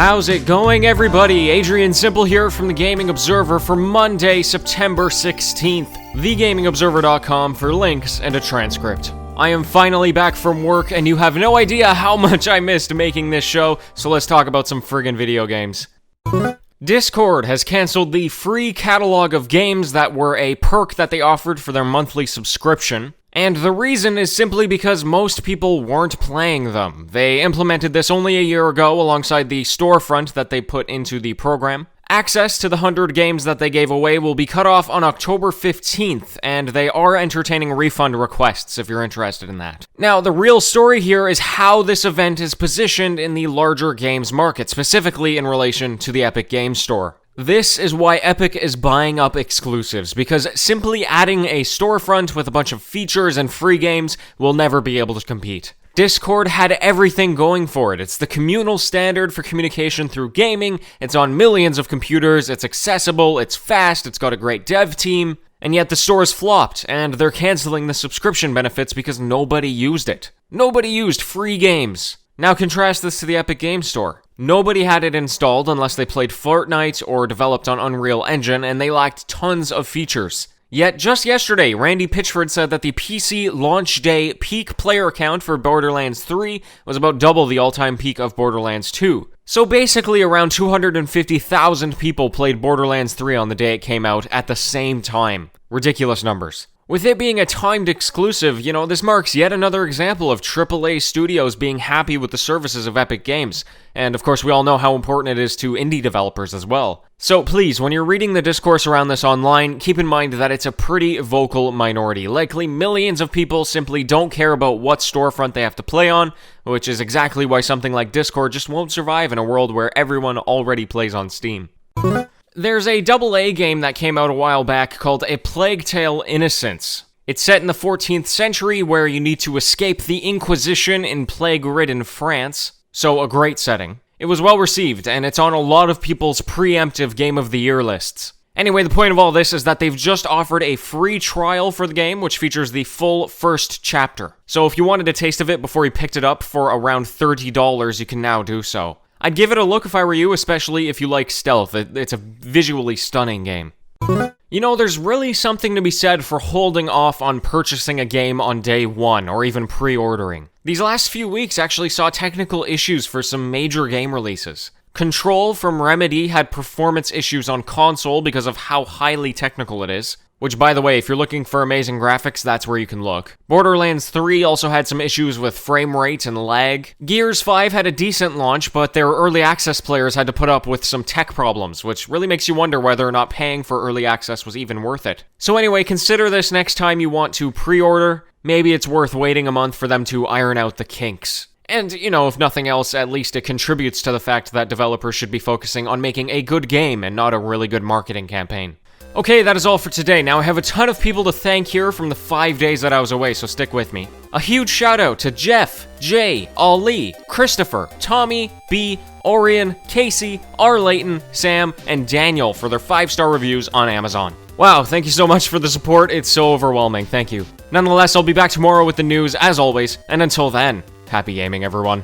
How's it going, everybody? Adrian Simple here from The Gaming Observer for Monday, September 16th. TheGamingObserver.com for links and a transcript. I am finally back from work, and you have no idea how much I missed making this show, so let's talk about some friggin' video games. Discord has canceled the free catalog of games that were a perk that they offered for their monthly subscription. And the reason is simply because most people weren't playing them. They implemented this only a year ago alongside the storefront that they put into the program. Access to the 100 games that they gave away will be cut off on October 15th, and they are entertaining refund requests if you're interested in that. Now, the real story here is how this event is positioned in the larger games market, specifically in relation to the Epic Games Store. This is why Epic is buying up exclusives, because simply adding a storefront with a bunch of features and free games will never be able to compete. Discord had everything going for it. It's the communal standard for communication through gaming, it's on millions of computers, it's accessible, it's fast, it's got a great dev team, and yet the store's flopped, and they're canceling the subscription benefits because nobody used it. Nobody used free games. Now contrast this to the Epic Games Store. Nobody had it installed unless they played Fortnite or developed on Unreal Engine, and they lacked tons of features. Yet just yesterday, Randy Pitchford said that the PC launch day peak player count for Borderlands 3 was about double the all-time peak of Borderlands 2. So basically around 250,000 people played Borderlands 3 on the day it came out at the same time. Ridiculous numbers. With it being a timed exclusive, this marks yet another example of AAA studios being happy with the services of Epic Games. And of course, we all know how important it is to indie developers as well. So please, when you're reading the discourse around this online, keep in mind that it's a pretty vocal minority. Likely millions of people simply don't care about what storefront they have to play on, which is exactly why something like Discord just won't survive in a world where everyone already plays on Steam. There's a AA game that came out a while back called A Plague Tale: Innocence. It's set in the 14th century where you need to escape the Inquisition in plague-ridden France, so a great setting. It was well received, and it's on a lot of people's preemptive Game of the Year lists. Anyway, the point of all this is that they've just offered a free trial for the game, which features the full first chapter. So if you wanted a taste of it before you picked it up for around $30, you can now do so. I'd give it a look if I were you, especially if you like stealth. It's a visually stunning game. There's really something to be said for holding off on purchasing a game on day one, or even pre-ordering. These last few weeks actually saw technical issues for some major game releases. Control from Remedy had performance issues on console because of how highly technical it is. Which, by the way, if you're looking for amazing graphics, that's where you can look. Borderlands 3 also had some issues with frame rate and lag. Gears 5 had a decent launch, but their early access players had to put up with some tech problems, which really makes you wonder whether or not paying for early access was even worth it. So anyway, consider this next time you want to pre-order. Maybe it's worth waiting a month for them to iron out the kinks. And, if nothing else, at least it contributes to the fact that developers should be focusing on making a good game and not a really good marketing campaign. Okay, that is all for today. Now, I have a ton of people to thank here from the 5 days that I was away, so stick with me. A huge shout out to Jeff, Jay, Ali, Christopher, Tommy, B, Orion, Casey, R. Layton, Sam, and Daniel for their 5-star reviews on Amazon. Wow, thank you so much for the support. It's so overwhelming. Thank you. Nonetheless, I'll be back tomorrow with the news, as always, and until then, happy gaming, everyone.